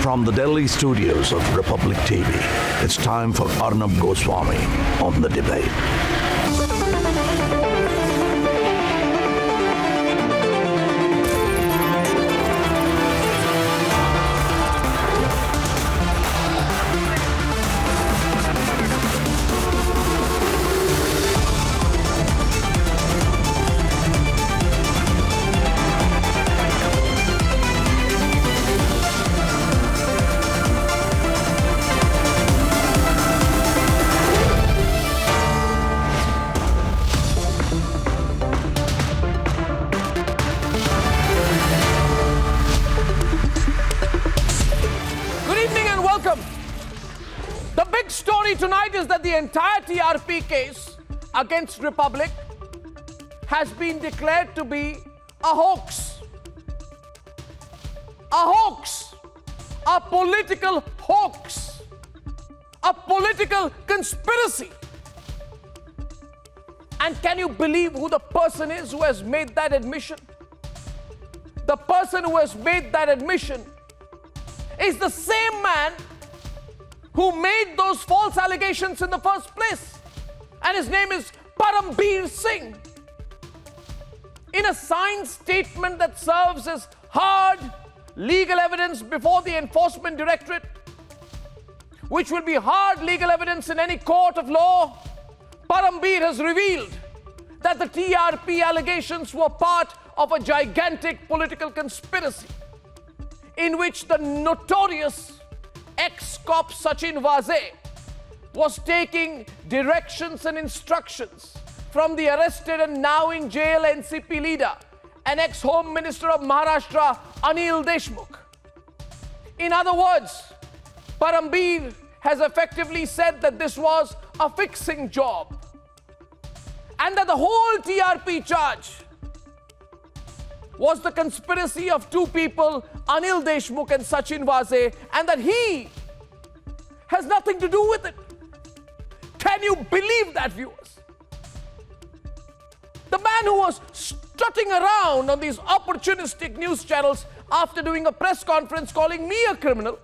From the Delhi studios of Republic TV, it's time for Arnab Goswami on the debate. The big story tonight is that the entire TRP case against Republic has been declared to be a hoax. A hoax. A political hoax. A political conspiracy. And can you believe who the person is who has made that admission? The person who has made that admission is the same man who made those false allegations in the first place. And his name is Parambir Singh. In a signed statement that serves as hard legal evidence before the Enforcement Directorate, which will be hard legal evidence in any court of law, Parambir has revealed that the TRP allegations were part of a gigantic political conspiracy in which the notorious ex-cop Sachin Vaze was taking directions and instructions from the arrested and now in jail NCP leader and ex-Home Minister of Maharashtra Anil Deshmukh. In other words, Parambir has effectively said that this was a fixing job and that the whole TRP charge was the conspiracy of two people, Anil Deshmukh and Sachin Vaze, and that he has nothing to do with it. Can you believe that, viewers? The man who was strutting around on these opportunistic news channels after doing a press conference calling me a criminal,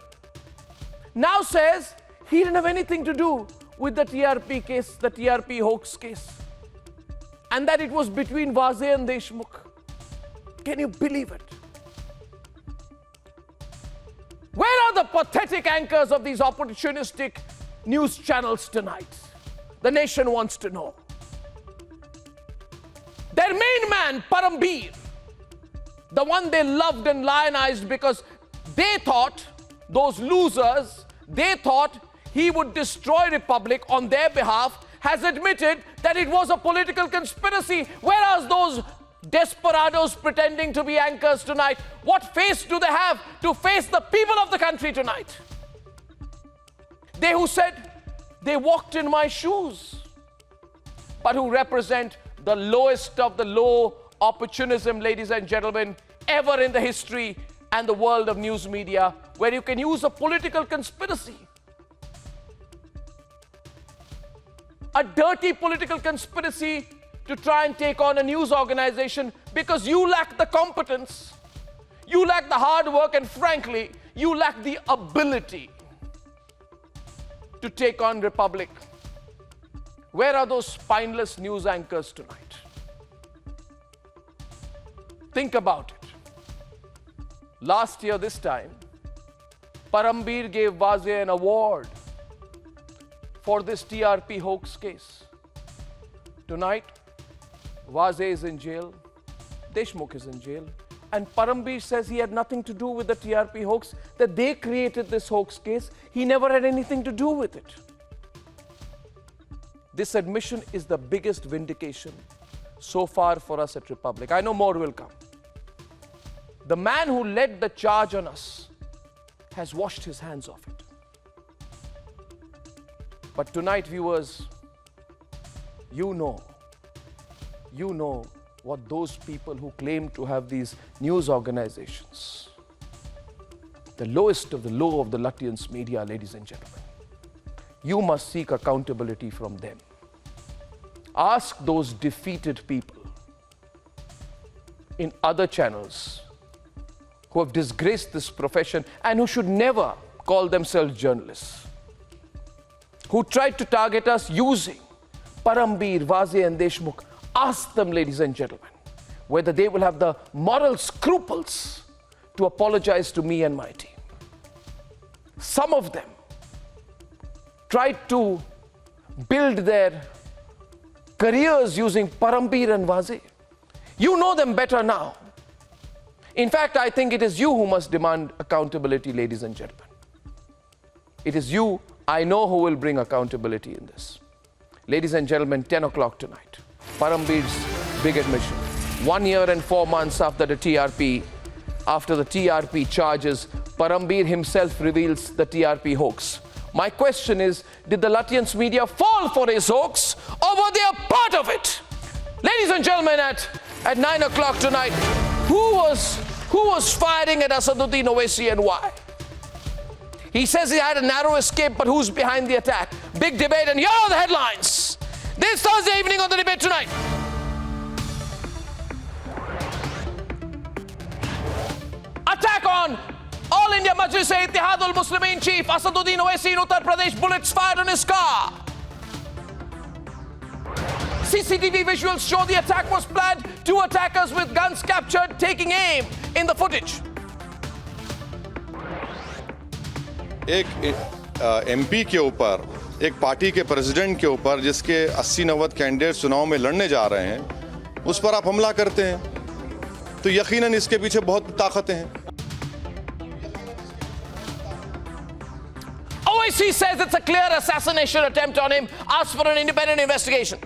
now says he didn't have anything to do with the TRP case, the TRP hoax case, and that it was between Vaze and Deshmukh. Can you believe it? Where are the pathetic anchors of these opportunistic news channels tonight? The nation wants to know. Their main man, Parambir, the one they loved and lionized because they thought, those losers, they thought he would destroy Republic on their behalf, has admitted that it was a political conspiracy, whereas those desperados pretending to be anchors tonight, what face do they have to face the people of the country tonight? They who said they walked in my shoes, but who represent the lowest of the low opportunism, ladies and gentlemen, ever in the history and the world of news media, where you can use a political conspiracy, a dirty political conspiracy to try and take on a news organization because you lack the competence, you lack the hard work, and frankly, you lack the ability to take on Republic. Where are those spineless news anchors tonight? Think about it. Last year, this time, Parambir gave Vaze an award for this TRP hoax case. Tonight, Vaze is in jail, Deshmukh is in jail, and Parambir says he had nothing to do with the TRP hoax, that they created this hoax case. He never had anything to do with it. This admission is the biggest vindication so far for us at Republic. I know more will come. The man who led the charge on us has washed his hands of it. But tonight, viewers, you know what those people who claim to have these news organizations, the lowest of the low of the Lutyens media, ladies and gentlemen, you must seek accountability from them. Ask those defeated people in other channels who have disgraced this profession and who should never call themselves journalists, who tried to target us using Parambir, Vaze and Deshmukh. Ask them, ladies and gentlemen, whether they will have the moral scruples to apologize to me and my team. Some of them tried to build their careers using Parambir and Vaze. You know them better now. In fact, I think it is you who must demand accountability, ladies and gentlemen. It is you, I know, who will bring accountability in this. Ladies and gentlemen, 10 o'clock tonight, Parambir's big admission. 1 year and 4 months after the TRP charges, Parambir himself reveals the TRP hoax. My question is, did the Lutyens media fall for his hoax, or were they a part of it? Ladies and gentlemen, at 9 o'clock tonight, who was firing at Asaduddin Owaisi and why? He says he had a narrow escape, but who's behind the attack? Big debate, and here are the headlines. This Thursday evening on the Debate Tonight. Attack on All India Majlis-e-Ittihad Muslimin chief Asaduddin Owaisi in Uttar Pradesh, bullets fired on his car. CCTV visuals show the attack was planned. 2 attackers with guns captured taking aim in the footage. एक MP के ऊपर, एक party के president के ऊपर जिसके 80-90 candidate चुनाव में लड़ने जा रहे हैं, उस पर आप हमला करते हैं, तो यकीनन इसके पीछे बहुत ताकतें हैं. Owaisi says it's a clear assassination attempt on him, asks for an independent investigation.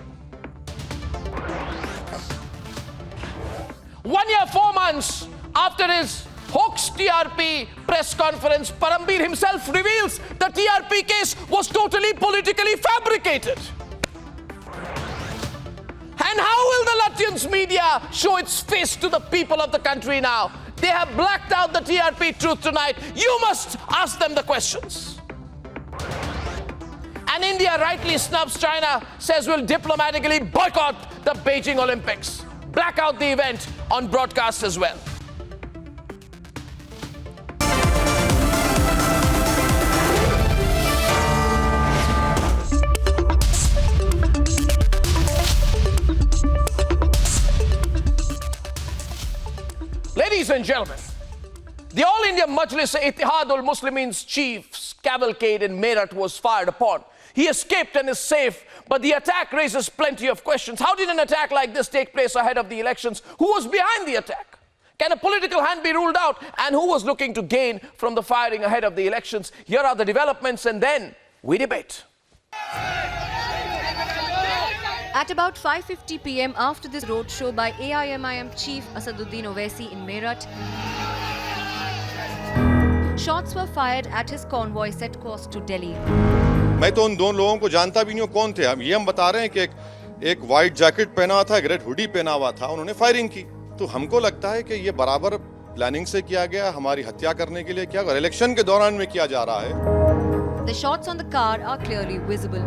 1 year, 4 months after his hoax TRP press conference, Parambir himself reveals the TRP case was totally politically fabricated. And how will the Lutyens media show its face to the people of the country now? They have blacked out the TRP truth tonight. You must ask them the questions. And India rightly snubs China, says we'll diplomatically boycott the Beijing Olympics. Black out the event on broadcast as well. Ladies and gentlemen, the All India Majlis-e-Ittihad Muslimin's chief's cavalcade in Meerut was fired upon. He escaped and is safe, but the attack raises plenty of questions. How did an attack like this take place ahead of the elections? Who was behind the attack? Can a political hand be ruled out? And who was looking to gain from the firing ahead of the elections? Here are the developments, and then we debate. At about 5:50 p.m. after this roadshow by AIMIM chief Asaduddin Owaisi in Meerut, shots were fired at his convoy set course to Delhi. मैं तो उन दोनों लोगों को जानता भी नहीं हूँ कौन थे. हम बता रहे हैं कि एक वाइट जैकेट पहना हुआ था, एक रेड हुडी पहना हुआ था, उन्होंने फायरिंग की. तो हमको लगता है कि ये बराबर प्लानिंग से किया गया, हमारी हत्या करने के लिए किया गया, इलेक्शन के दौरान में किया जा रहा है. The shots on the car are clearly visible.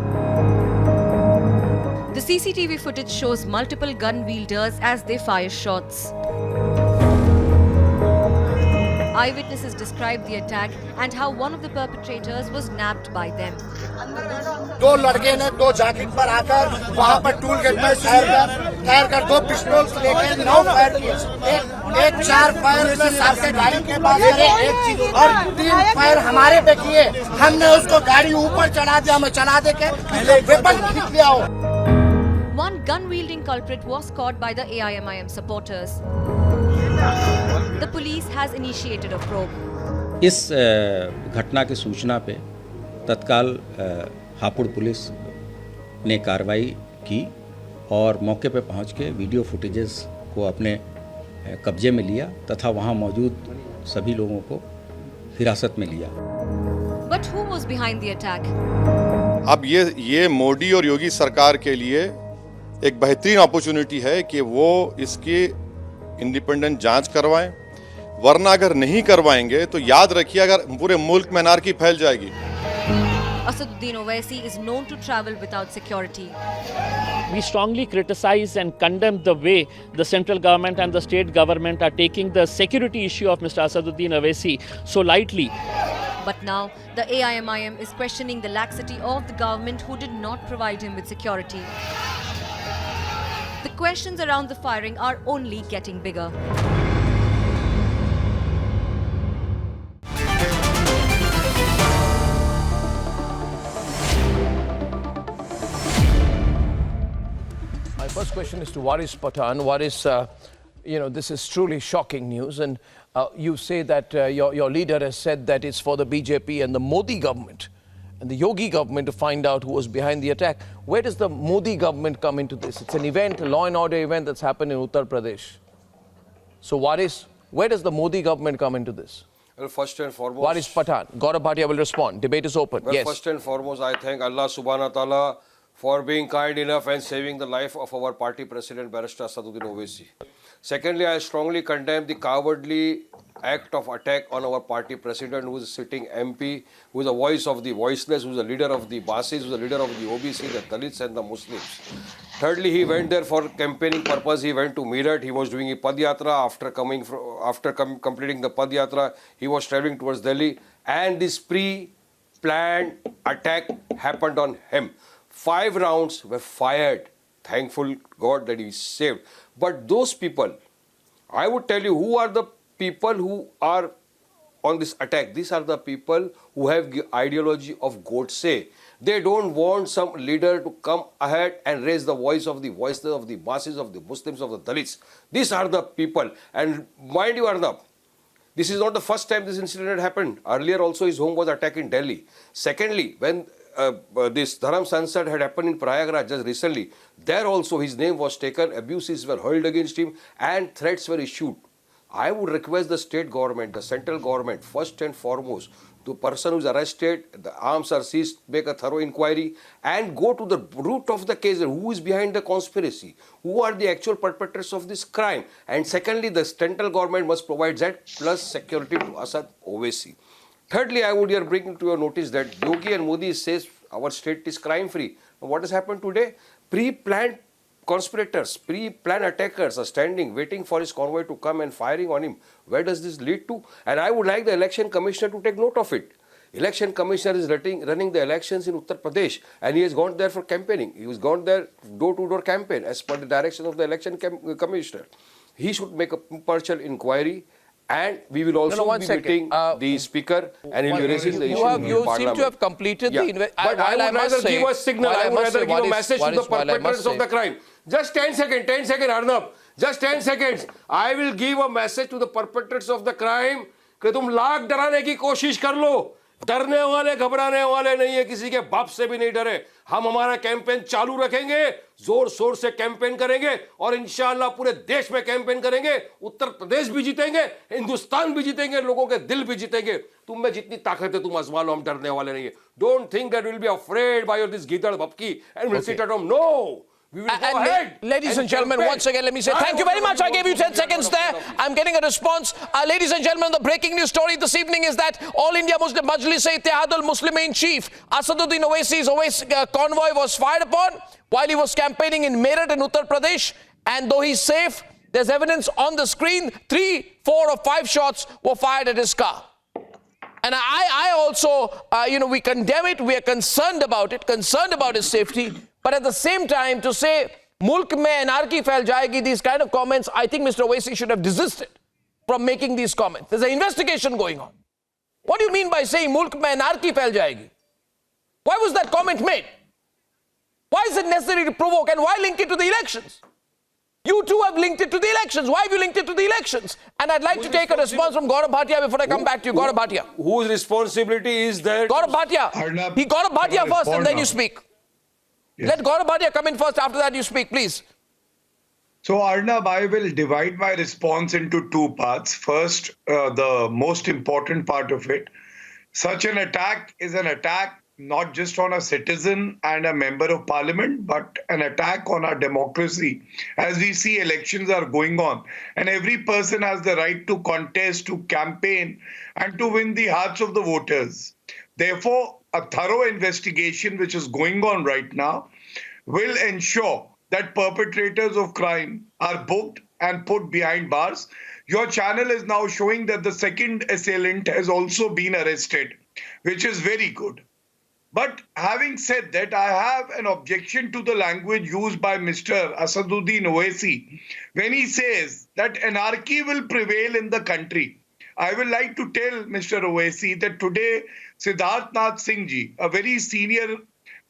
The CCTV footage shows multiple gun wielders as they fire shots. Eyewitnesses described the attack and how one of the perpetrators was nabbed by them. दो लड़के ने 2 jacket पर आकर वहां पर tool gate में fire कर 2 pistol लेकर 9 फायर किए. एक 4 फायर में सामने गाड़ी के पास करे, और 3 फायर हमारे पे किए. हमने उसको गाड़ी ऊपर चढ़ा दिया, मैं चढ़ा दे के वेपन खींच लिया. One gun-wielding culprit was caught by the AIMIM supporters. The police has initiated a probe. इस घटना की सूचना पे तत्काल हापुड़ पुलिस ने कार्रवाई की और मौके पे पहुंच के वीडियो फुटेजेस को अपने कब्जे में लिया तथा वहां मौजूद सभी लोगों को हिरासत में लिया. But who was behind the attack? अब ये मोदी और योगी सरकार के लिए एक बेहतरीन अपॉर्चुनिटी है कि वो इसकी इंडिपेंडेंट जांच करवाएं, वरना अगर नहीं करवाएंगे तो याद रखिए अगर पूरे मुल्क में अनार्की फैल जाएगी. Asaduddin Owaisi is known to travel without security. We strongly criticize and condemn the way the central government and the state government are taking the security issue of Mr. Asaduddin Owaisi so lightly. But now, the AIMIM is questioning the laxity of the government who did not provide him with security. The questions around the firing are only getting bigger. My first question is to Waris Pathan. Waris, this is truly shocking news, and you say that your leader has said that it's for the BJP and the Modi government and the Yogi government to find out who was behind the attack. Where does the Modi government come into this? It's an event, a law and order event that's happened in Uttar Pradesh. So Waris, where does the Modi government come into this? Well, first and foremost, Waris Pathan, Gaurav Bhatia will respond. Debate is open. well, Yes. first and foremost, I thank Allah subhanahu wa ta'ala for being kind enough and saving the life of our party president, Barrister Asaduddin Owaisi. Secondly, I strongly condemn the cowardly act of attack on our party president, who is a sitting MP, who is the voice of the voiceless, who is the leader of the Basis, who is the leader of the OBC, the Dalits and the Muslims. Thirdly, he went there for campaigning purpose. He went to Meerut. He was doing a Padyatra. After completing the Padyatra, he was traveling towards Delhi. And this pre-planned attack happened on him. 5 rounds were fired. Thankful God that he is saved. But those people, I would tell you, who are the people who are on this attack? These are the people who have the ideology of Godse. They don't want some leader to come ahead and raise the voice of the voiceless, of the masses, of the Muslims, of the Dalits. These are the people. And mind you, Arnab, this is not the first time this incident had happened. Earlier also his home was attacked in Delhi. Secondly, when this Dharam Sansad had happened in Prayagraj just recently, there also his name was taken, abuses were hurled against him and threats were issued. I would request the state government, the central government, first and foremost, the person who is arrested, the arms are seized, make a thorough inquiry and go to the root of the case. Who is behind the conspiracy? Who are the actual perpetrators of this crime? And secondly, the central government must provide that plus security to Asad Owaisi. Thirdly, I would here bring to your notice that Yogi and Modi says our state is crime-free. What has happened today? Pre-planned conspirators, pre-planned attackers are standing, waiting for his convoy to come and firing on him. Where does this lead to? And I would like the election commissioner to take note of it. Election commissioner is running the elections in Uttar Pradesh and he has gone there for campaigning. He has gone there door-to-door campaign as per the direction of the election commissioner. He should make a partial inquiry. And we will also be meeting the speaker and he will be raising the issue in You Parliament. seem to have completed the But I would rather give a signal, I would rather give a message to the perpetrators of the crime. Just 10 seconds, Arnab. Just 10 seconds. I will give a message to the perpetrators of the crime कि तुम लाख डराने की कोशिश कर लो. डरने वाले घबराने वाले नहीं है, किसी के बाप से भी नहीं डरे. हम हमारा कैंपेन चालू रखेंगे, जोर शोर से कैंपेन करेंगे और इंशाअल्लाह पूरे देश में कैंपेन करेंगे. उत्तर प्रदेश भी जीतेंगे, हिंदुस्तान भी जीतेंगे, लोगों के दिल भी जीतेंगे. तुम में जितनी ताकत है तुम आजमा लो, हम डरने वाले नहीं है. Don't think that we'll be afraid by this gidad bapki and we'll sit at home. No. We will go ahead. Ladies and gentlemen, once again, let me say thank you very much. I gave you 10 seconds there. I'm getting a response. Ladies and gentlemen, the breaking news story this evening is that All India Muslim Majlis-e-Ittihad Muslimin chief Asaduddin Owaisi's convoy was fired upon while he was campaigning in Meerut in Uttar Pradesh. And though he's safe, there's evidence on the screen. 3, 4 or 5 shots were fired at his car. And I also, we condemn it. We are concerned about it, concerned about his safety. But at the same time, to say, mulk mein anarchy fail jayegi, these kind of comments, I think Mr. Owaisi should have desisted from making these comments. There's an investigation going on. What do you mean by saying mulk mein anarchy fail jayegi? Why was that comment made? Why is it necessary to provoke and why link it to the elections? You too have linked it to the elections. Why have you linked it to the elections? And I'd like to take a response from Gaurav Bhatia before I come back to you. Gaurav Bhatia. Whose responsibility is that? Gaurav Bhatia. Gaurav Bhatia first and then you speak. Yes. Let Gaurav Bhatia come in first. After that you speak, please. So Arnab, I will divide my response into 2 parts. First, the most important part of it. Such an attack is an attack not just on a citizen and a member of parliament, but an attack on our democracy. As we see, elections are going on and every person has the right to contest, to campaign and to win the hearts of the voters. Therefore, a thorough investigation which is going on right now will ensure that perpetrators of crime are booked and put behind bars. Your channel is now showing that the second assailant has also been arrested, which is very good. But having said that, I have an objection to the language used by Mr. Asaduddin Owaisi when he says that anarchy will prevail in the country. I would like to tell Mr. Owaisi that today Siddharth Nath Singh ji, a very senior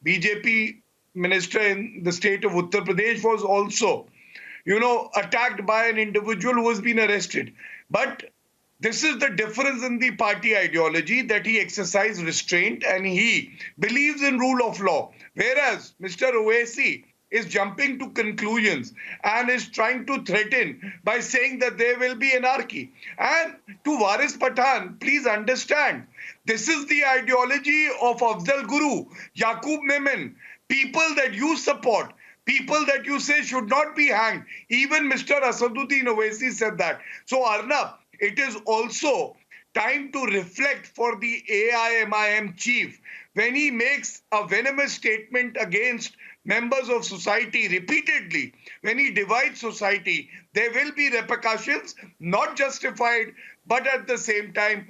BJP minister in the state of Uttar Pradesh, was also, attacked by an individual who has been arrested. But this is the difference in the party ideology, that he exercised restraint and he believes in rule of law. Whereas Mr. Owaisi is jumping to conclusions and is trying to threaten by saying that there will be anarchy. And to Waris Pathan, please understand, this is the ideology of Afzal Guru, Yaqub Memon, people that you support, people that you say should not be hanged. Even Mr. Asaduddin Owaisi said that. So Arnab, it is also time to reflect for the AIMIM chief when he makes a venomous statement against members of society repeatedly. When he divides society, there will be repercussions, not justified, but at the same time,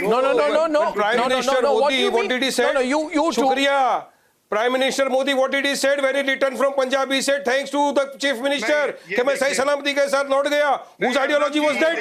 No. Prime Minister Modi, what did he say? No, you Shukriya. Prime Minister Modi, what did he said when he returned from Punjab? He said, thanks to the Chief Minister, कि मैं सही सलामती के साथ लौट गया. Whose ideology was that?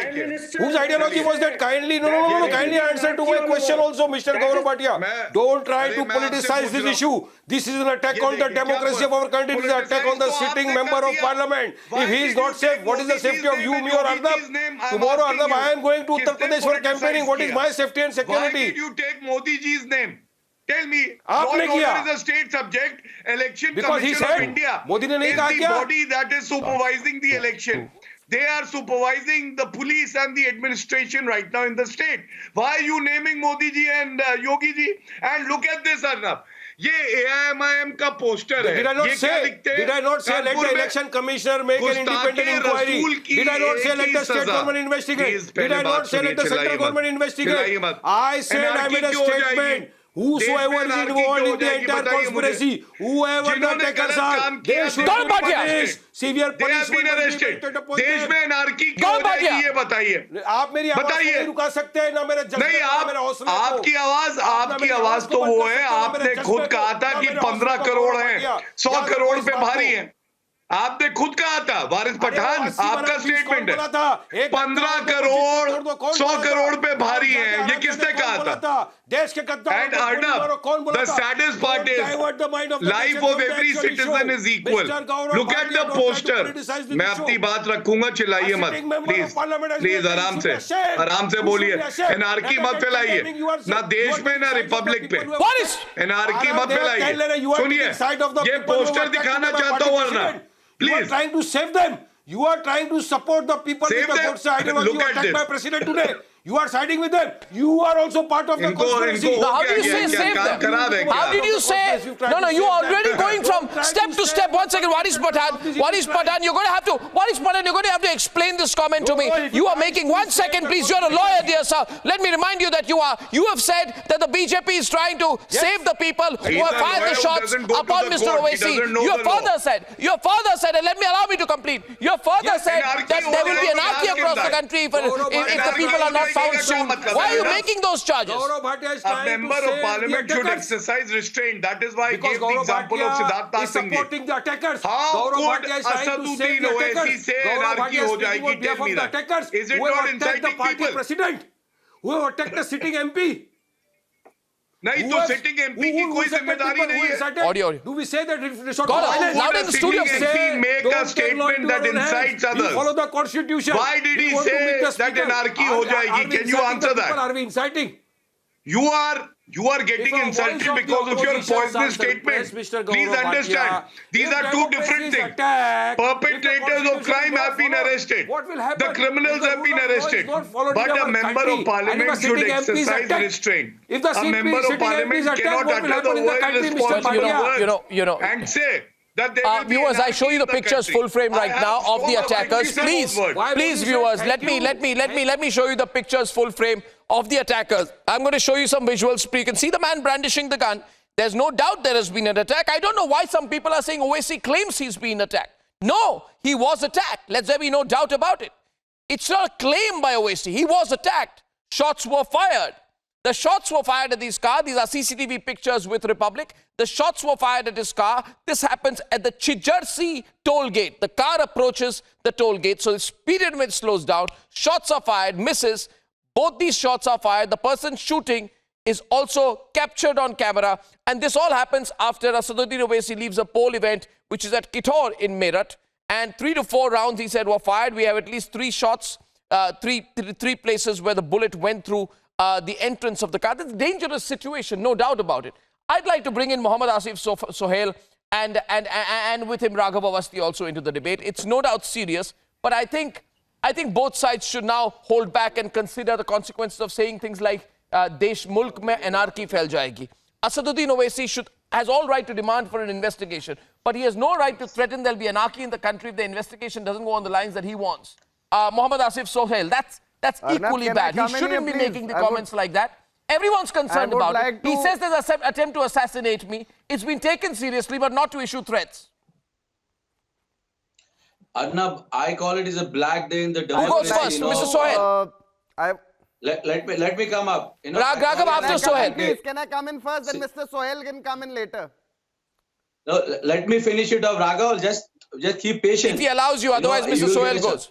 Whose ideology was that? Kindly, no. Kindly answer to my question also, Mr. Gaurav Bhatia. Don't try to politicize this issue. This is an attack on the democracy of our country. It is an attack on the sitting member of parliament. If he is not safe, what is the safety of you, me or Arnab? Tomorrow, Arnab, I am going to Uttar Pradesh for campaigning. What is my safety and security? Why did you take Modi ji's name? Tell me, आपने law किया. and order is a state subject. Election Because he Commission said, of India Modi ने नहीं is कहा the क्या? body that is supervising the election. They are supervising the police and the administration right now in the state. Why are you naming Modi ji and Yogi ji? And look at this, Arnab. ये AIMIM का poster है. Did I not ये say? क्या लिखते हैं? Did I not say let Kanpur the में election commissioner make an independent गुस्ताखे inquiry? रसूल की Did I not say एक let ही the state सजा. government investigate? Please, Did पहले I बात not say let the सुनिए, central चिल्लाइए government मत. investigate? चिल्लाइए मत. I said I made a Anarchy क्यों हो statement. जाएगी? Whosoever is involved in the entire conspiracy, whoever the attackers are, they should be punished. Severe punishment must be meted upon them. देश में anarchy क्यों हो जाएगी ये बताइए. आप मेरी आवाज को नहीं रुका सकते हैं, ना मेरे जज्बे नहीं, को, ना मेरे हौसले को. आपकी आवाज तो वो है. आपने खुद कहा था कि 15 करोड़ हैं, 100 करोड़ पे भारी हैं. आपने खुद कहा था. वारिस पठान, आपका स्टेटमेंट है 15 करोड़ 100 करोड़ पे भारी है. ये किसने कहा था? देश के And Arnab, the saddest part is life of every citizen is equal. Look at the poster. मैं अपनी बात रखूंगा, चिल्लाइए मत. प्लीज आराम से बोलिए. एनआरकी मत फैलाइए, ना देश में ना रिपब्लिक पे. एनआरकी मत फैलाइए. सुनिए, ये पोस्टर दिखाना चाहता हूँ Arnab. You are trying to save them. You are trying to support the people with the Godse ideology Look at attacked this. by President today. You are siding with them. You are also part of the conspiracy. इनको How do you क्या say save काम them? खराब है How क्या? did you say? No, you are already going from step to step. One second, Waris Pathan, you're going to have to explain this comment to me. You are making 1 second, please. You're a lawyer, dear sir. Let me remind you that you have said that the BJP is trying to save the people who have fired the shots upon Mr. Owaisi. Your father said, and allow me to complete. Your father said that there will be anarchy across the country if the people are not found soon. Why are you making those charges? A member of parliament should exercise restraint. That is why I gave the example of Siddharth Nath Singh. supporting the attackers. How could Asaduddin Owaisi say anarchy ho jayegi? Tell me that. Is it not inciting the party people? president? Who have attacked the sitting MP? नहीं तो sitting MP की कोई जिम्मेदारी नहीं है. Audio. Do we say that it should Loud in the studio. Make a statement that incites others. Follow the constitution. Why did he say that anarchy ho jayegi? Can you answer that? Are we inciting? You are getting insulted because of your poisonous statement. Please understand, these are two different things. Perpetrators of crime have been arrested. The criminals have been arrested. But a member of parliament should exercise restraint. A member of parliament cannot utter the word responsible and say that there will be viewers, I anarchy show you the in pictures country. full frame right I now have of the shown attackers. the Please, word. viewers, let me show you the pictures full frame of the attackers. I'm going to show you some visuals. You can see the man brandishing the gun. There's no doubt there has been an attack. I don't know why some people are saying Owaisi claims he's been attacked. No, he was attacked. Let there be no doubt about it. It's not a claim by Owaisi. He was attacked. Shots were fired. The shots were fired at his car. These are CCTV pictures with Republic. The shots were fired at his car. This happens at the Chijarsi toll gate. The car approaches the toll gate, so the speed limit slows down. Shots are fired, misses. Both these shots are fired. The person shooting is also captured on camera. And this all happens after Asaduddin Owaisi leaves a poll event, which is at Kittur in Meerut. And 3 to 4 rounds, he said, were fired. We have at least 3 shots, three places where the bullet went through the entrance of the car. That's a dangerous situation, no doubt about it. I'd like to bring in Mohammad Asif Sohail and with him Raghav Awasthi also into the debate. It's no doubt serious, but I think both sides should now hold back and consider the consequences of saying things like Desh Mulk mein anarchy phail jayegi. Asaduddin Owaisi has all right to demand for an investigation, but he has no right to threaten there'll be anarchy in the country if the investigation doesn't go on the lines that he wants. Mohammad Asif Sohail, that's equally bad. He shouldn't be making the comments like that. Everyone's concerned about it. He says there's an attempt to assassinate me. It's been taken seriously, but not to issue threats. Arnab, I call it is a black day in the democracy. Who goes first? Mr. Sohail. Let me come up. Raghav after Sohail. Please, can I come in first? Then Mr. Sohail can come in later. No, let me finish it off. Raghav, just keep patient. If he allows you, otherwise Mr. Sohail goes.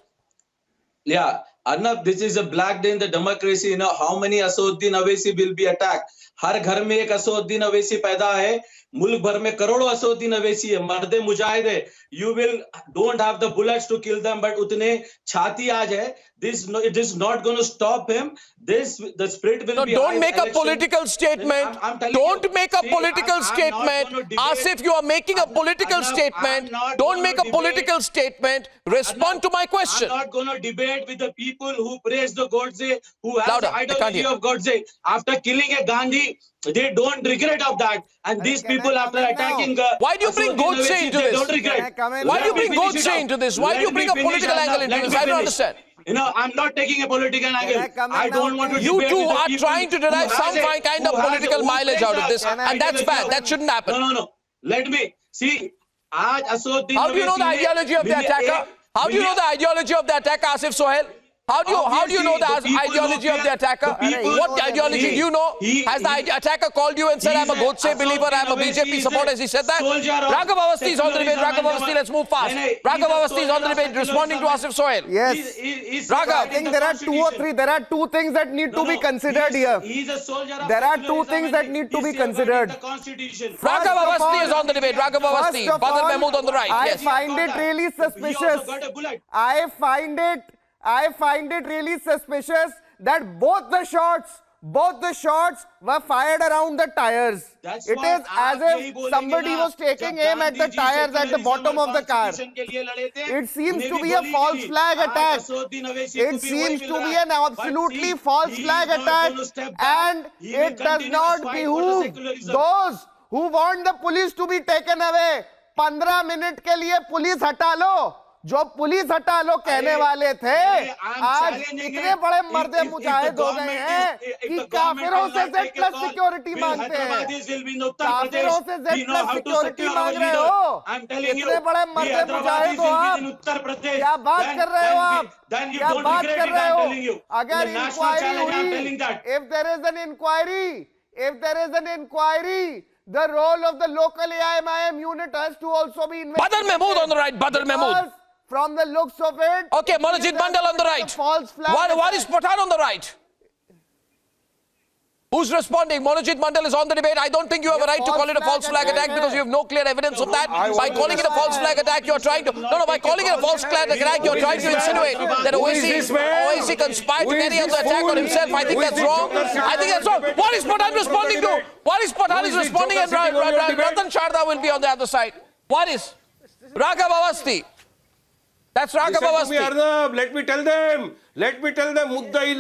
Yeah, Arnab, this is a black day in the democracy. You know how many Asaduddin Owaisi will be attacked? हर घर में एक Asaduddin Owaisi पैदा है. मुल्क भर में करोड़ों Asaduddin Owaisi है. मर्दे मुजाहिद है. You don't have the bullets to kill them, but उतने छाती आज है. It is not going to stop him. The spirit will be. Don't make a political statement. Don't make a political statement. Asif, you are making a political statement. Don't make a political statement. Respond to my question. I'm not going to debate with the people who praise the Godse, who have the ideology of Godse. After killing a Gandhi, they don't regret of that. And these people, after attacking... Why do you bring Godse into this? Why do you bring Godse into this? Why do you bring a political angle into this? I don't understand. You know, I'm not taking a political angle. I don't want to debate. You two are trying to derive some kind of political mileage out of this. And that's bad. That shouldn't happen. No. Let me see. How do you know the ideology of the attacker? How do you know the ideology of the attacker, Asif Sohail? How do you know the ideology of the attacker? What ideology do you know? Has the attacker called you and said, I'm a Godse believer, I'm a BJP supporter? Has he said that? Raghav Awasthi is on the debate. Raghav Awasthi, let's move fast. Raghav Awasthi is on the debate responding to Asif Sohail. Yes. Raghav. I think there are 2 or 3. There are 2 things that need to be considered here. There are 2 things that need to be considered. Raghav Awasthi is on the debate. Raghav Awasthi. Badr Mahmood on the right. I find it really suspicious. I find it really suspicious that both the shots were fired around the tires. It is as if somebody was taking aim at the tires at the bottom of the car. It seems to be a false flag attack. It seems to be an absolutely false flag attack, and it does not behoove those who want the police to be taken away. 15 minute के लिए police हटा लो. जो police हटा लो कहने वाले थे, आज इतने बड़े मर्दे मुजाहिद हो गए हैं कि काफिरों से Z+ सिक्योरिटी मांगते हैं. काफिरों से Z+ सिक्योरिटी मांग रहे हो. इतने बड़े मर्दे मुजाहिद हो आप. क्या बात कर रहे हो आप? क्या बात कर रहे हो? अगर इंक्वायरी हुई, if there is an inquiry, the role of the local AIMIM unit has to also be investigated. Badr Mahmood on the right. Badr Mahmood. From the looks of it. Okay, Manojit Mandal on the right. Waris Pathan on the right. Who's responding? Manojit Mandal is on the debate. I don't think you have a right to call it a false flag attack because you have no clear evidence of that. By calling it a false flag attack, you're trying to... No, by calling it a false flag attack, you're trying to insinuate that Owaisi conspired to carry out the attack on himself. I think that's wrong. What is Pathan responding to? What is Pathan is responding, and Ratan Sharda will be on the other side. What is? Raghav Awasthi. That's Raghav Awasthi. Let me tell them. Muddai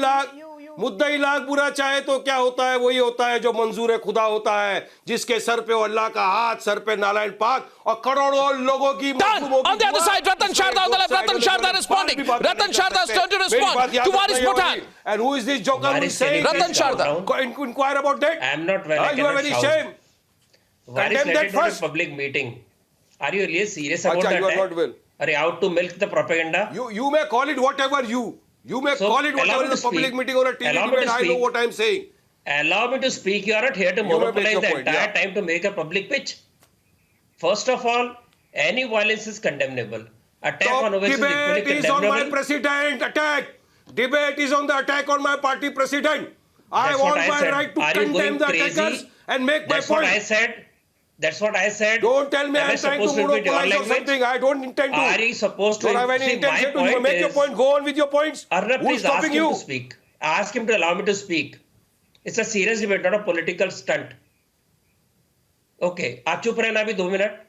मुद्दई lakh बुरा चाहे तो क्या होता है, वही होता है जो मंजूर खुदा होता है, जिसके सर पे वो अल्लाह का हाथ, सर पे नारायण पाक और करोड़ों लोगों की On the other side, Ratan Sharda on the left. Ratan Sharda responding. Ratan Sharda's turn to respond to Waris Bhutan. And who is this joker who is saying Ratan Sharda. Inquire about that? I am not well. You have any shame? Waris, Condemn let that it be a first. public meeting. Are you really serious about Acha, that? you are not well. Are you out to milk the propaganda? You may call it whatever you may So, call it allow whatever me in a to public speak. meeting or a TV Allow me to debate. I know speak. what I am saying. Allow me to speak. You are not here to You may make monopolize your the point, entire yeah. time to make a public pitch. First of all, any violence is condemnable. Attack on Owaisi is equally Debate is on my condemnable. president. Attack. Debate is on the attack on my party president. I That's what want I my said. right to Are you condemn going the crazy? attackers and make That's my what point. I said. That's what I said. Don't tell me Am I'm trying to supposed repeat your monopolize or language? something. I don't intend to. Are you supposed to? Don't have any See, intention my to. You point make your is- point. Go on with your points. Arnab, Who's please ask stopping him you? to speak. Ask him to allow me to speak. It's a serious debate, not a political stunt. Okay, आप चुप रहना अभी 2 minute.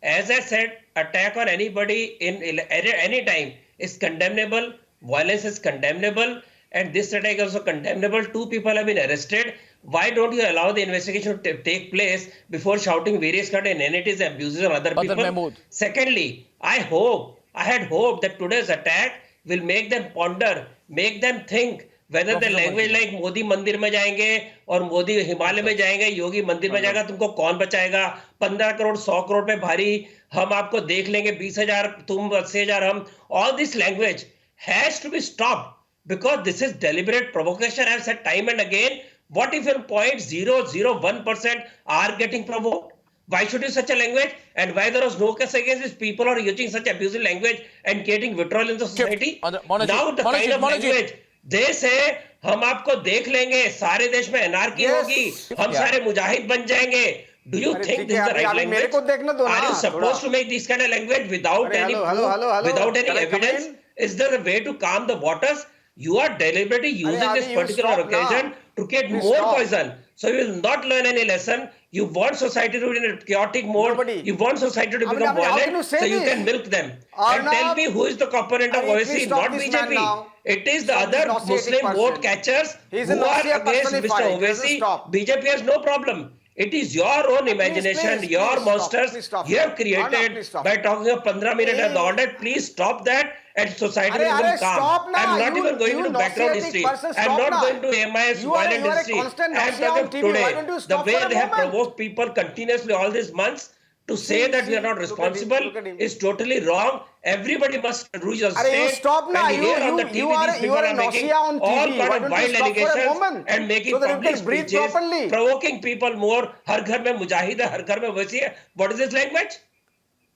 As I said, attack on anybody in any time is condemnable. Violence is condemnable, and this attack is also condemnable. 2 people have been arrested. Why don't you allow the investigation to take place before shouting various kind of inanities and abuses on other Badr people? Mahmood. Secondly, I had hoped that today's attack will make them ponder, make them think whether the language like Modi मंदिर में जाएंगे और मोदी हिमालय में जाएंगे, योगी मंदिर में जाएगा, तुमको कौन बचाएगा? 15 करोड़ 100 करोड़ पे भारी, हम आपको देख लेंगे, 20,000 तुम, 80,000 हम. All this language has to be stopped because this is deliberate provocation. I have said time and again. What if in 0.001% are getting provoked? Why should use such a language? And why there was no case against these people who are using such abusive language and creating withdrawal in the society? Now the kind of language they say, हम आपको देख लेंगे, सारे देश में एनआरकी होगी, हम सारे मुजाहिद बन जाएंगे. Do you think this is the right language? Are you supposed to make this kind of language without any proof, without any evidence? Is there a way to calm the waters? You are deliberately using this particular occasion to get more poison. So you will not learn any lesson. You want society to be in a chaotic mode. You want society to become violent, so you can milk them. And tell me who is the component of Owaisi, not BJP. It is the other Muslim vote catchers who are against Mr. Owaisi. BJP has no problem. It is your own imagination, your monsters you have created by talking of 15 minutes at the audit. Please stop that and society will become calm. I am not even going into background history. I am not going to MIS violent history. I am talking of today. The way they have provoked people continuously all these months to say that we are not responsible is totally wrong. Everybody must do your state. And here on the TV, these people are making all kind of wild allegations and making public speeches, provoking people more. हर घर में मुजाहिद है, हर घर में वैसी है. What is this language?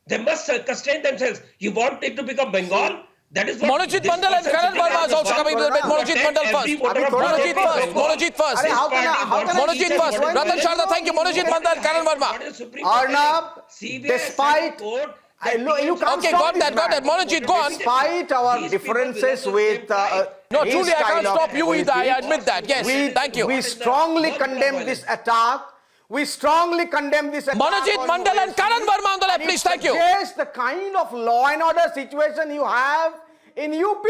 They must constrain themselves. You want it to become Bengal? That is what Monojit Mandal and Karan Verma is also coming to the debate. Monojit Mandal first. Monojit first. Monojit first. Ratan Sharda, thank you. Monojit Mandal and Karan Verma. Arnab, despite you can't Okay, got that. Monojit, go on. Despite our differences with No, truly, I can't stop you either. I admit that. Yes, thank you. We strongly condemn this attack. We strongly condemn this attack. Monojit Mandal and Karan Verma on the left, please. Thank you. Yes, the kind of law and order situation you have in UP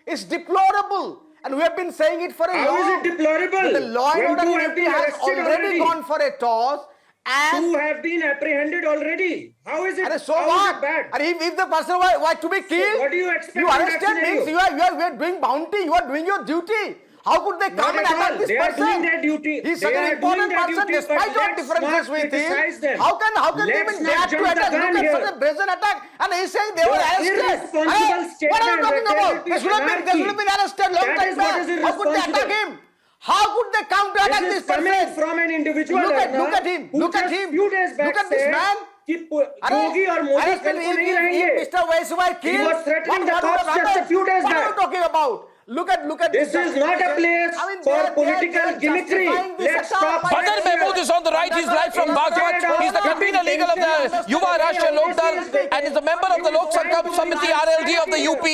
is deplorable. And we have been saying it for a long time. How is it deplorable? The law and order in UP has already gone for a toss. And 2 have been apprehended already. How is it? So how what? Is it bad? And if the person was to be killed, so what do you expect? You arrested means you are doing bounty. You are doing your duty. How could they come and attack this person? They are doing their duty. He's such an important person despite your differences with him. How can they even dare to attack? Look at such a brazen attack. And he's saying they were arrested. What are you talking about? They should have been arrested long time back. How could they attack him? How could they come to attack this person? This is coming from an individual. Look at him. Look at him. Few days back Look at this man. Yogi or Modi If Mr. Owaisi was killed, he was threatening the cops just a few days back. What are back. you talking about? Look at this is not a place for political gimmickry. Let's stop. Badr Mahmood is on the right. He's live from Baghat. He's the convener legal of the Yuva Rashtriya Lokdal and is a member of the Lok Sabha Samiti RLD of the UP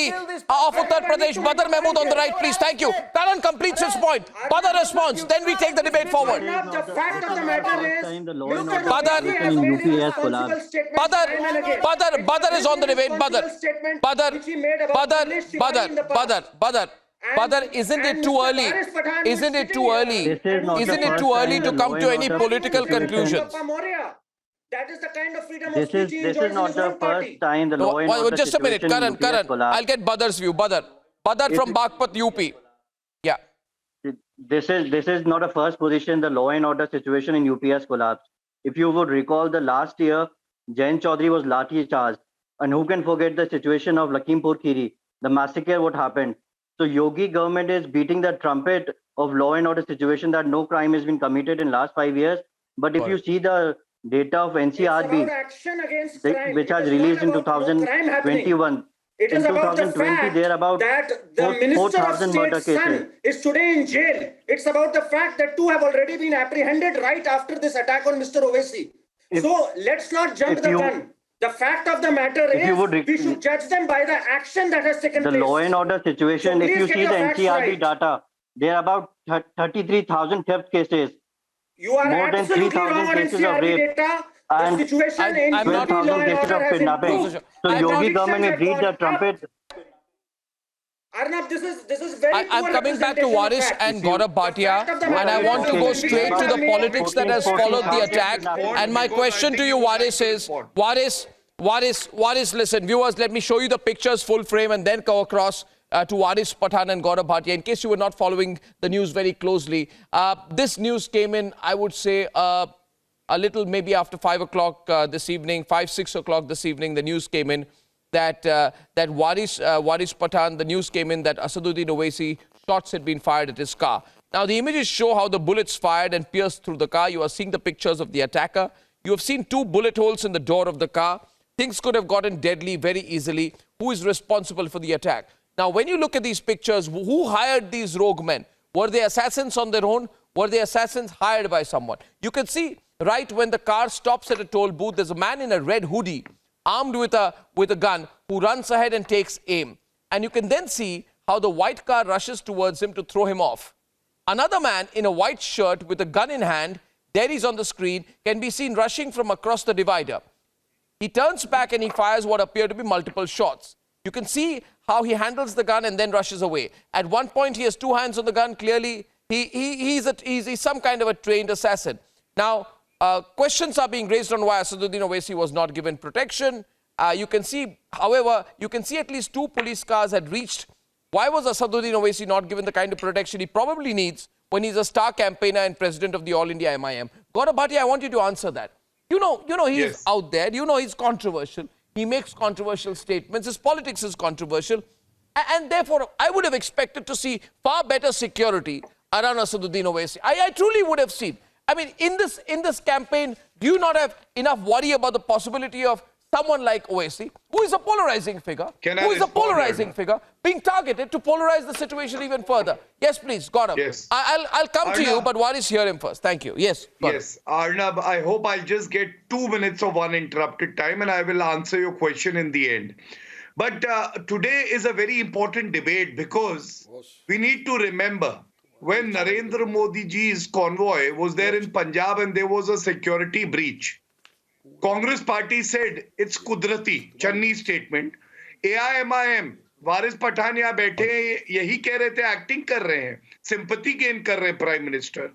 of Uttar Pradesh. Badr Mahmood on the right, please. Thank you. Karan completes his point. Badr responds. Then we take the debate forward. The fact of the matter is, Badr is on the debate. Badr. Badar, isn't it too early? Isn't it too early? Isn't it too early to come to any political conclusions? That is the kind of freedom of speech he enjoys This is not the first time the law and order Just a minute, situation in Karan, UP has collapsed. I'll get Badar's view. Badar from Bagpat, UP. Yeah. This is not a first position. The law and order situation in UP has collapsed. If you would recall, the last year, Jain Chaudhary was lathi charged. And who can forget the situation of Lakhimpur Kheri, the massacre what happened. So Yogi government is beating the trumpet of law and order situation that no crime has been committed in last 5 years. But if you see the data of NCRB, which has released in 2021, it is in about the 2020, fact there are about that the Minister of 4,000 murder State's son cases. is today in jail. It's about the fact that 2 have already been apprehended right after this attack on Mr. Owaisi. So let's not jump the gun. The fact of the matter is we should judge them by the action that has taken place. The law and order situation, So if you please see get the your facts NCRB right. data, there are about 33,000 theft cases. You are more than absolutely 3,000 wrong on cases of NCRB rape. data. The And situation in I'm not- UP law 12,000 and cases order of has kidnapping. improved. So Yogi Convictions government will have beat gone the up. trumpet. Arnab, this is very I'm poor coming back to representation of Waris facts. and Gaurav Bhatia, and I want to go straight to the politics that has followed the attack. And my question to you, Waris, is Waris, listen, viewers, let me show you the pictures full frame and then go across to Waris Pathan and Gaurav Bhatia. In case you were not following the news very closely, this news came in, I would say, a little maybe after 5 o'clock this evening, 6 o'clock this evening, the news came in that Waris Pathan, the news came in that Asaduddin Owaisi shots had been fired at his car. Now, the images show how the bullets fired and pierced through the car. You are seeing the pictures of the attacker. You have seen 2 bullet holes in the door of the car. Things could have gotten deadly very easily. Who is responsible for the attack? Now, when you look at these pictures, who hired these rogue men? Were they assassins on their own? Were they assassins hired by someone? You can see right when the car stops at a toll booth, there's a man in a red hoodie armed with a gun who runs ahead and takes aim. And you can then see how the white car rushes towards him to throw him off. Another man in a white shirt with a gun in hand, there he's on the screen, can be seen rushing from across the divider. He turns back and he fires what appear to be multiple shots. You can see how he handles the gun and then rushes away. At one point, he has 2 hands on the gun. Clearly, he's some kind of a trained assassin. Now, questions are being raised on why Asaduddin Owaisi was not given protection. You can see, however, you can see at least 2 police cars had reached. Why was Asaduddin Owaisi not given the kind of protection he probably needs when he's a star campaigner and president of the All India MIM? Gaurav Bhatia, I want you to answer that. You know he's out there. You know he's controversial. He makes controversial statements. His politics is controversial. And therefore, I would have expected to see far better security around Asaduddin Owaisi. I truly would have seen. I mean, in this campaign, do you not have enough worry about the possibility of someone like Owaisi, who is a polarizing figure, being targeted to polarize the situation even further? Yes, please, Gaurav. Yes. I'll come to you, but Waris, hear him first. Thank you. Yes. Gaurav. Yes, Arnab, I hope I'll just get 2 minutes of uninterrupted time and I will answer your question in the end. But today is a very important debate because we need to remember when Narendra Modi ji's convoy was there in Punjab and there was a security breach. Congress party said it's kudrati, Channi statement. AIMIM, Waris Pathan yahan baithe hain, yahi keh rahe the acting kar rahe hain, sympathy gain kar rahe hain Prime Minister.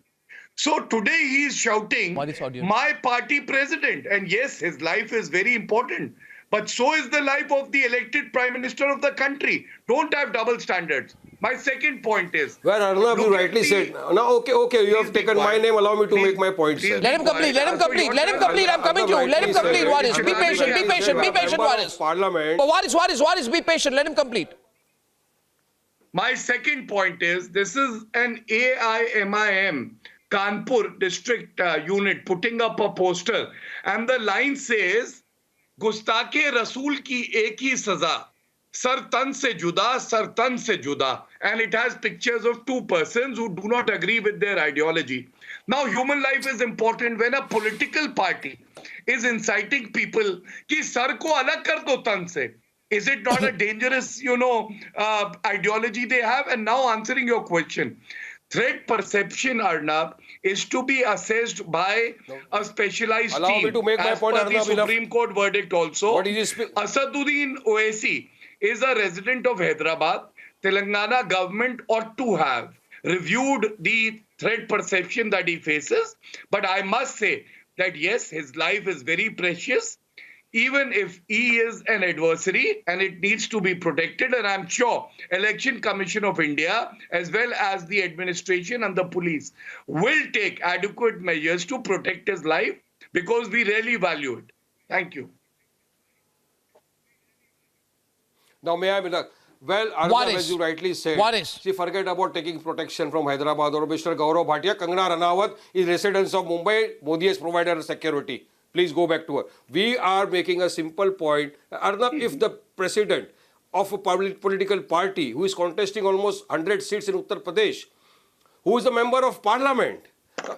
So today he is shouting, my party president. And yes, his life is very important. But so is the life of the elected Prime Minister of the country. Don't have double standards. My second point is... Well, Arnab, you rightly said. No, okay, you have taken my name. Allow me to make my point, sir. Let him complete. I'm coming to you. Let him complete, Waris. Be patient, Waris. Parliament. But Waris, be patient. Let him complete. My second point is, this is an AIMIM Kanpur district unit putting up a poster. And the line says, Gustake Rasool ki ek hi saza. Sar tan se juda, and it has pictures of 2 persons who do not agree with their ideology. Now, human life is important. When a political party is inciting people, ki sar ko alag kar do tan se. Is it not a dangerous, ideology they have? And now answering your question, threat perception, Arnab, is to be assessed by a specialized Allow team. me to make my point, As per Arnab, the Supreme Court verdict also, What is this? Asaduddin Owaisi is a resident of Hyderabad. Telangana government ought to have reviewed the threat perception that he faces. But I must say that yes, his life is very precious, even if he is an adversary, and it needs to be protected. And I'm sure Election Commission of India, as well as the administration and the police, will take adequate measures to protect his life, because we really value it. Thank you. Now, may I, well, Arnab, as you rightly said, she forget about taking protection from Hyderabad or Mr. Gaurav Bhatia. Kangana Ranawat is residents of Mumbai. Modi has provided her security. Please go back to her. We are making a simple point. Arnab, if the president of a political party who is contesting almost 100 seats in Uttar Pradesh, who is a member of parliament,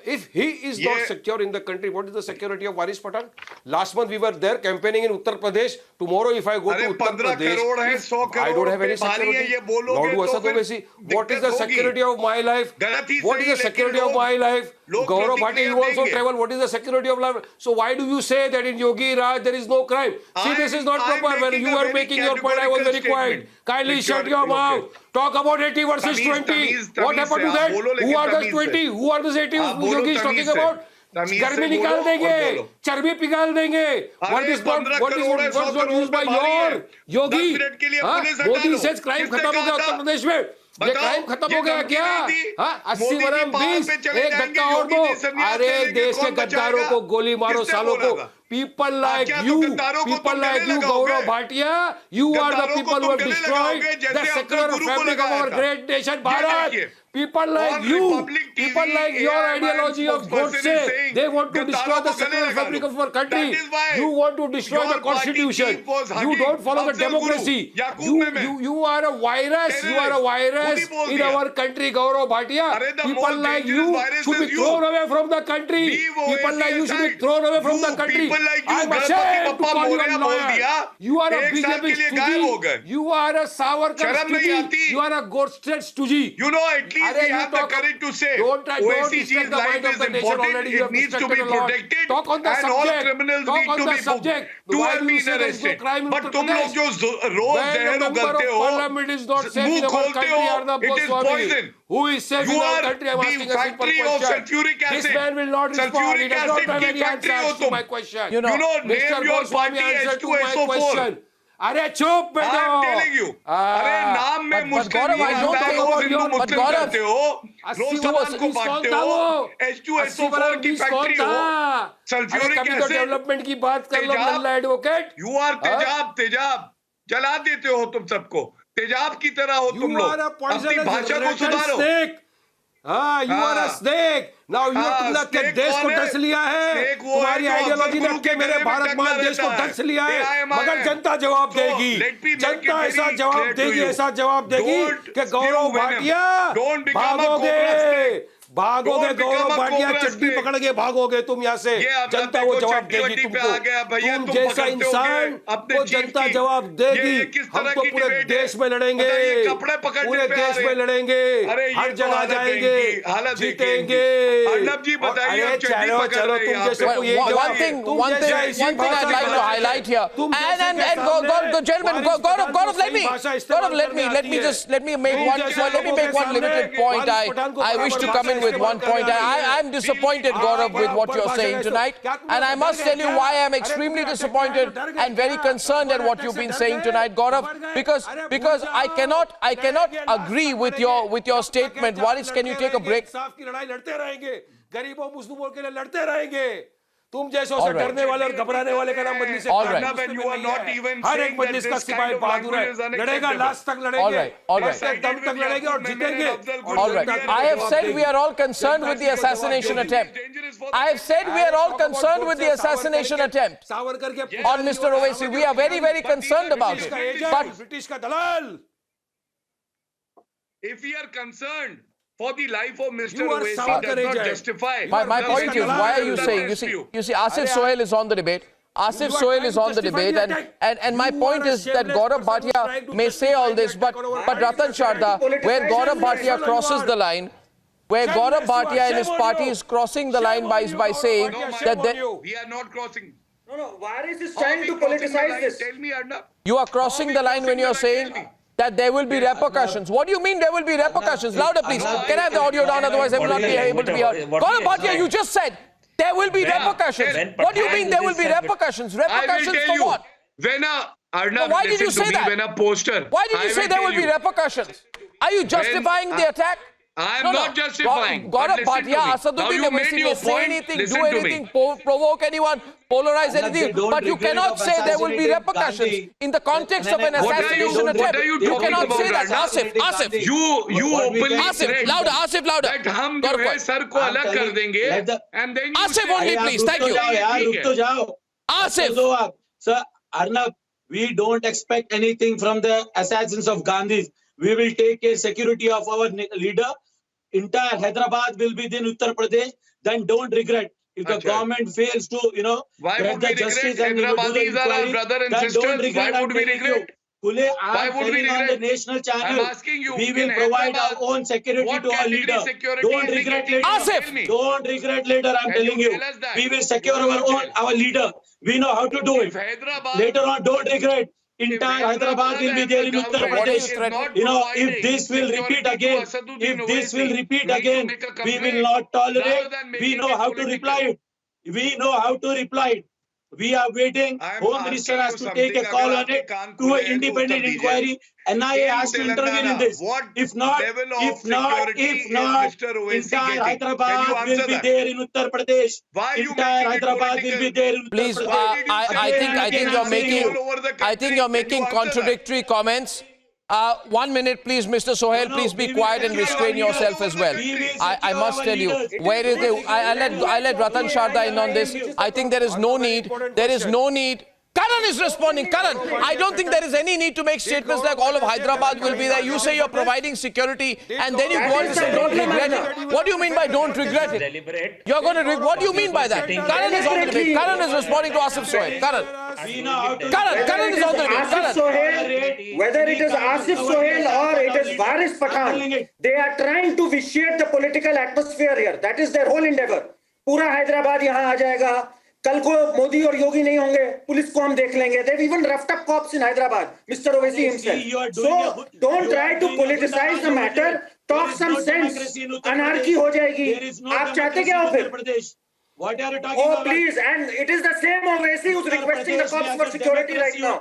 if he is not secure in the country, what is the security of Waris Pathan? Last month we were there campaigning in Uttar Pradesh. Tomorrow if I go to Uttar Pradesh, I don't have any security. Nor do Asaduddin Owaisi. What is the security of my life? What is the security of my life? Gaurav Bhatia, you also travel. What is the security of life? So why do you say that in Yogi Raj there is no crime? See, this is not proper. When you were making your point, I was very quiet. Kindly shut your mouth. Talk about 80 versus 20. What happened to that? Who are those 20? Who are those 80 who Yogi is talking about? गर्मी निकाल देंगे, चर्बी पिघाल देंगे. What is not used by your Yogi? Modi से crime खत्म हो गया उत्तर प्रदेश में. ये क्राइम खत्म हो गया क्या? 80 वरम 20 एक धक्का और दो. अरे देश के गद्दारों को गोली मारो सालों को. People like you, Gaurav Bhatia, you are the people who have destroyed the secular fabric of our great nation, Bharat. People like you, people like your ideology of Godse, they want to destroy the secular fabric of our country. You want to destroy the constitution. You don't follow the democracy. You are a virus. You are a virus in our country, Gaurav Bhatia. People like you should be thrown away from the country. People like you should be thrown away from the country. I'm ashamed to call you a lawyer. You are a BJP stooge. You are a Savarkar stooge. You are a Godse stooge. You know, at least we have the courage to say Owaisi's life is important, it needs to be protected, and all criminals need to be subject to have been arrested. But तुम लोग जो रोज जहर उगलते हो, मुंह खोलते हो, it is poison. Who is safe in our country? I'm asking a simple question. This man will not respond. He does not have any answers to my question. You know, Mr. Goswami answered to my question. अरे चुप बेटा. I'm telling you. अरे नाम में मुश्किल नहीं आता है. वो हिंदू मुस्लिम करते हो. रोज समाज को बांटते हो. H2SO4 की फैक्ट्री हो. Sulphuric acid. डेवलपमेंट की बात कर लो नल्ला एडवोकेट. You are तेजाब. जला देते हो तुम सबको. तेजाब की तरह हो तुम लोग. अपनी भाषा को सुधारो. You are a snake. Now you have to देश को डस लिया है. तुम्हारी आइडियोलॉजी ने के मेरे भारत महादेश को डस लिया है. मगर जनता जवाब देगी. जनता ऐसा जवाब देगी कि गौरव भाटिया भागोगे गौरव भाटिया चड्डी पकड़ के भागोगे तुम यहाँ से. जनता वो जवाब देगी तुमको. तुम जैसा इंसान वो जनता जवाब देगी. हम तो पूरे देश में लड़ेंगे. पूरे देश में लड़ेंगे. हर जगह जाएंगे. जीतेंगे. अर्नब जी बताइए. चलो तुम जैसे one thing I'd like to highlight here. And gentlemen, Gaurav, let me make one limited point. I wish to come in with one point. I'm disappointed, Gaurav, with what you're saying tonight. And I must tell you why I'm extremely disappointed and very concerned at what you've been saying tonight, Gaurav. Because I cannot agree with your statement. Waris, can you take a break? गरीबों मुस्लिमों के लिए लड़ते रहेंगे. तुम जैसों से डरने वाले और घबराने वाले का नाम मजलिस है. हर एक मजलिस का सिपाही बहादुर है. लड़ेगा, लास्ट तक लड़ेंगे. दम तक लड़ेंगे और जीतेंगे. All right. I have said we are all concerned with the assassination attempt. I have said we are all concerned with the assassination attempt on Mr. Owaisi. We are very, very concerned about it. But British का दलाल. If we are concerned for the life of Mr. Owaisi does not justify. My point is, why are you saying? You see, Asif Sohail is on the debate. Asif Sohail is on the debate, and my point is that Gaurav Bhatia may say all this, but Ratan Sharda, where Gaurav Bhatia crosses the line, where Gaurav Bhatia and his party is crossing the line by saying that we are not crossing. No, Waris is trying to politicize this. Tell me, Arnab. You are crossing the line when you are saying. that there will be repercussions. What do you mean there will be repercussions? Louder, please. Can I have the audio down? Otherwise, I will not be able to be heard. Gaurav Bhatia, you just said there will be repercussions. What do you mean there will be repercussions? Repercussions for what? Arnab, why did you say that? When a poster. Why did you say there will be repercussions? Are you justifying the attack? I am not justifying. Gaurav Bhatia, Asaduddin Owaisi may say anything, do anything, provoke anyone, polarize anything, but you cannot say there will be repercussions in the context of an assassination attempt. You cannot say that. Asif. You openly Asif, louder, Asif, louder. that हम जो है sir को अलग कर देंगे. And then you Asif only, please. Thank you. Asif. Sir, Arnab, we don't expect anything from the assassins of Gandhi. We will take care security of our leader. Entire Hyderabad will be in Uttar Pradesh. Then don't regret if the government fails to, why get would the we justice regret? and do the Hyderabadis are our inquiry. brother and Then sisters. don't regret. Why would we regret? Kule, Why would we on the regret? national channel. I'm asking you. We will in provide our Hyderabad, own security what to our category leader. security Don't is he regret getting? later. Tell me. Don't regret later. I'm Can telling you you. tell us that? We will secure our leader. We know how to do it. Hyderabad, Later on, don't regret. Entire Hyderabad will be there in Uttar Pradesh. If this will repeat again, we will not tolerate. We know how to reply it. We are waiting. Home Minister has to take a call on it to an independent inquiry. NIA has to intervene in this. If not, entire Hyderabad will be there in Uttar Pradesh. Entire Hyderabad will be there in Uttar Please, Pradesh. I think you're making contradictory comments. 1 minute, please, Mr. Sohail. Please be quiet and restrain yourself as well. I must tell you, where is the? I let Ratan Sharda in on this. I think there is no need. Karan is responding. Karan, I don't think there is any need to make statements like all of Hyderabad will be there. You say you're providing security and then you go on to say don't regret it. What do you mean by don't regret it? You're going to what do you mean by that? Karan is on the debate. Karan is responding to Asif Sohail. Karan is on the debate. Asif Sohail, whether it is Asif Sohail or it is Waris Pathan, they are trying to vitiate the political atmosphere here. That is their whole endeavor. Pura Hyderabad यहाँ आ जाएगा. कल को मोदी और योगी नहीं होंगे, police को हम देख लेंगे. They've even roughed up cops in Hyderabad, Mr. Owaisi himself. So don't try to politicize the matter. Talk some sense. Anarchy हो जाएगी. आप चाहते क्या हो फिर? What are you talking about? Oh, please. And it is the same Owaisi who's requesting the cops for security right now.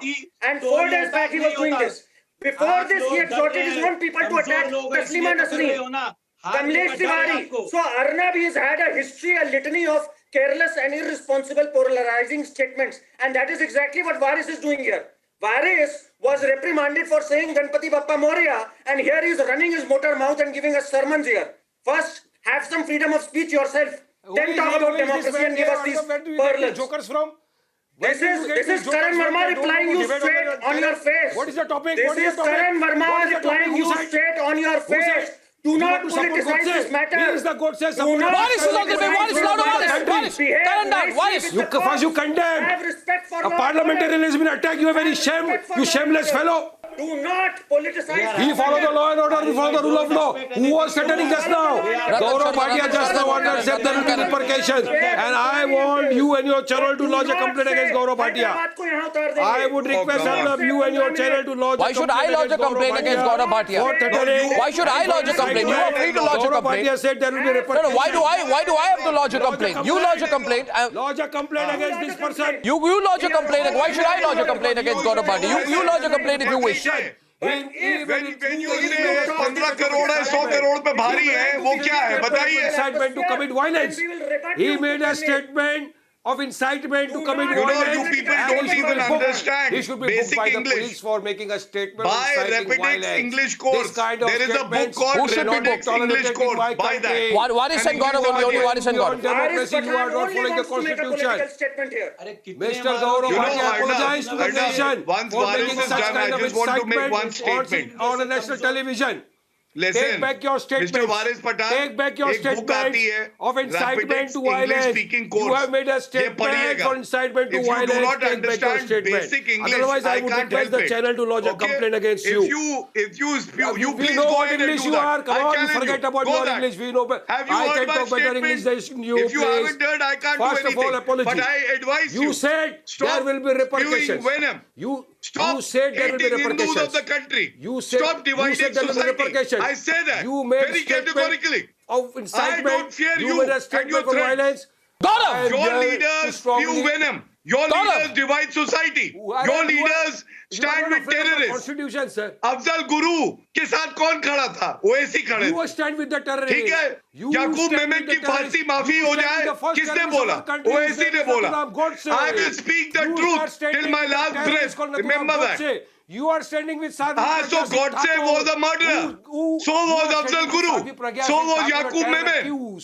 And 4 days back he was doing this. Before this, he exhorted his own people to attack Taslima Nasreen, Kamlesh Tiwari. So Arnab has had a history, a litany of careless and irresponsible polarizing statements. And that is exactly what Waris is doing here. Waris was reprimanded for saying Ganpati Bappa Moria, and here he is running his motor mouth and giving us sermons here. First, have some freedom of speech yourself. Then talk about democracy and give us these pearls. Jokers from? This is Karan Verma replying you straight on your face. What is the topic? This is Karan Verma replying you straight on your face. Do not politicize this matter. He is the God says. Waris is on the way. Waris, louder, Waris. Karan down. Waris. First you condemn. Have respect for A parliamentarian has been attacked. You are very you shameless fellow. Do not politicize. We follow the law and order. We follow the rule of law. Who was threatening just now? Gaurav Bhatia just now wanted to say there will be repercussions. And I want you and your channel to lodge a complaint against Gaurav Bhatia. I would request all of you and your channel to lodge a complaint. Why should I lodge a complaint against Gaurav Bhatia? Why should I lodge a complaint? You are free to lodge a complaint. Gaurav said there will be repercussions. No, why do I have to lodge a complaint? You lodge a complaint. Lodge a complaint against this person. You lodge a complaint. Why should I lodge a complaint against Gaurav Bhatia? You lodge a complaint if you wish. When you say 15 crore है 100 करोड़ पे भारी है वो क्या है बताइए? Incitement to commit violence. He made a statement of incitement to commit violence. You people don't even understand He should be basic booked by the English. police for making a statement By of inciting Repetix violence. English course, This kind of there is a book statements called should be Repetix booked? English course. Buy that. Waris and Gaurav only Waris and On Gaurav. democracy, you are not following the constitution. Statement here. Mr. Gaurav Bhatia apologized to the nation once for Waris making is such done, kind I of just want to make one incitement statement. on the national television. Listen, take back your statement. Mr. Waris Pathan, take back your एक book statement आती है, of incitement Rapidex to English violence. speaking course. You have made a ये statement पढ़िएगा. for incitement to If you violence. do not Take back your understand statement. basic English, Otherwise, I would can't request help the it. channel to lodge a complaint against you. If you We please know go what ahead English and do you that. are. Come I on, challenge forget you. about Go your back. English. We know. Have you I heard can my talk better English statement? than you. If you please. haven't heard, I can't First do of all, anything. apology. But I advise you. You said Stop there will be repercussions. spewing venom. You Stop said there will be hating Hindus repercussions. of the country. You said, Stop dividing you said there will be society. repercussions. I say that you made very statement categorically. Of incitement. I don't fear you made a and statement your for threats. violence. Gaurav! Your leaders spew venom. Your leaders divide society. Your leaders stand with terrorists. Constitution, sir. Afzal Guru के साथ कौन खड़ा था? ओवैसी खड़े You थे. stand with the terrorists. ठीक है. You Yakub stand Memon with की the terrorists. फांसी माफी You हो stand जाए. with the first किसने terrorist बोला? of our country. ओवैसी ने बोला. Arnab, Godse. I will speak the You truth are standing till my with the last terrorists breath. called Arnab Remember that. Godse. You are standing with Sadhu हाँ, so Pragya Singh Godse Thakur, was a murderer. So was Afzal Guru. So was Yaqub Memon.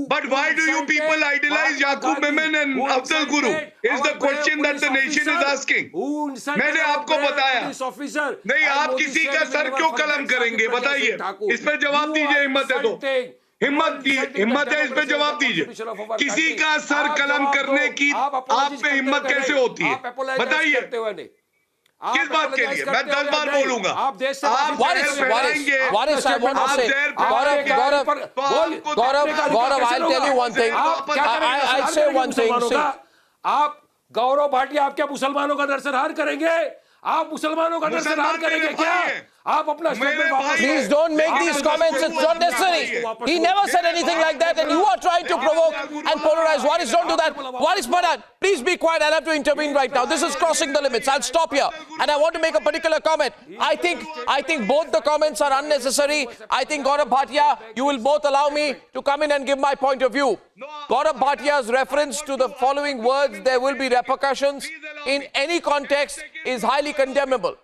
But why do you people idolize Yaqub Memon and Afzal Guru? Is the question that the nation is asking. मैंने आपको बताया. नहीं, आप किसी का sir क्यों कलम करेंगे? बताइए. इस पर जवाब दीजिए, हिम्मत है तो. हिम्मत है, इस पे जवाब दीजिए. किसी का सर कलम करने की आप पे हिम्मत कैसे होती है? बताइए. किस बात के लिए? मैं 10 बार बोलूंगा. आप Waris, I want to say, Gaurav, I'll tell you one thing. I'll say one thing. आप गौरव भाटिया आप क्या मुसलमानों का नरसंहार करेंगे? आप मुसलमानों का नरसंहार करेंगे क्या? आप अपना स्टेटमेंट वापस. Please don't make these comments. It's not necessary. He never said anything like that, and you are trying to provoke and polarize. Waris, don't do that. Waris Pathan, please be quiet. I'll have to intervene right now. This is crossing the limits. I'll stop here, and I want to make a particular comment. I think both the comments are unnecessary. I think Gaurav Bhatia, you will both allow me to come in and give my point of view. Gaurav Bhatia's reference to the following words, "There will be repercussions," in any context is highly condemnable.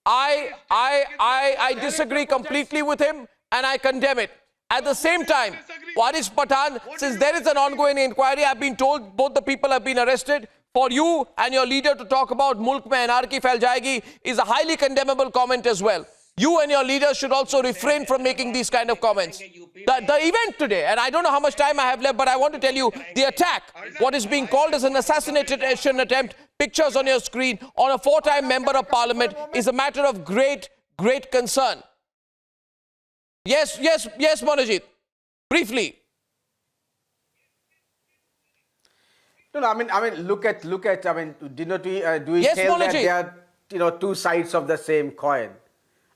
I disagree completely with him, and I condemn it. At the same time, Waris Pathan, since there is an ongoing inquiry, I've been told both the people have been arrested. For you and your leader to talk about mulk mein anarchy phail jayegi is a highly condemnable comment as well. You and your leaders should also refrain from making these kind of comments. The event today, and I don't know how much time I have left, but I want to tell you, the attack, what is being called as an assassination attempt, pictures on your screen, on a 4-time member of parliament, is a matter of great concern. Yes, Monojit. Briefly. No, I mean, look at. I mean, do we Yes, tell Monojit. that they are, two sides of the same coin?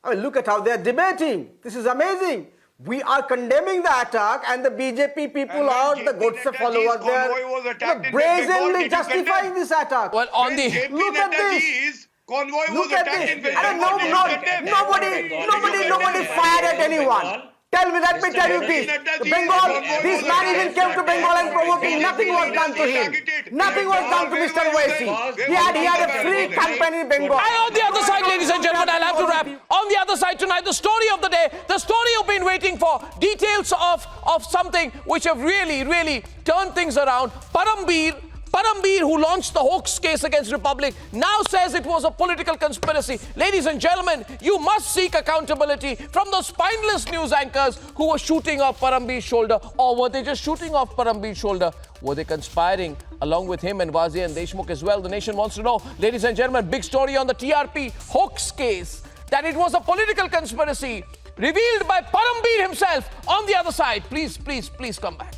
I mean, look at how they are debating. This is amazing. We are condemning the attack, and the BJP people or the Godse followers, they are brazenly justifying this attack. Well, on the look at this. Convoy Look was at attacked this. in Nobody fired at anyone. Let me tell you this. Bengal, this man even came to Bengal and provoking. Nothing was done to him. Nothing was done to Mr. Owaisi. He had a free campaign in Bengal. And on the other side, ladies and gentlemen, I'll have to wrap. On the other side tonight, the story of the day, the story you've been waiting for, details of something which have really turned things around. Parambir, who launched the hoax case against Republic, now says it was a political conspiracy. Ladies and gentlemen, you must seek accountability from those spineless news anchors who were shooting off Parambir's shoulder. Or were they just shooting off Parambir's shoulder? Were they conspiring along with him and Wazir and Deshmukh as well? The nation wants to know. Ladies and gentlemen, big story on the TRP hoax case, that it was a political conspiracy revealed by Parambir himself. On the other side, please come back.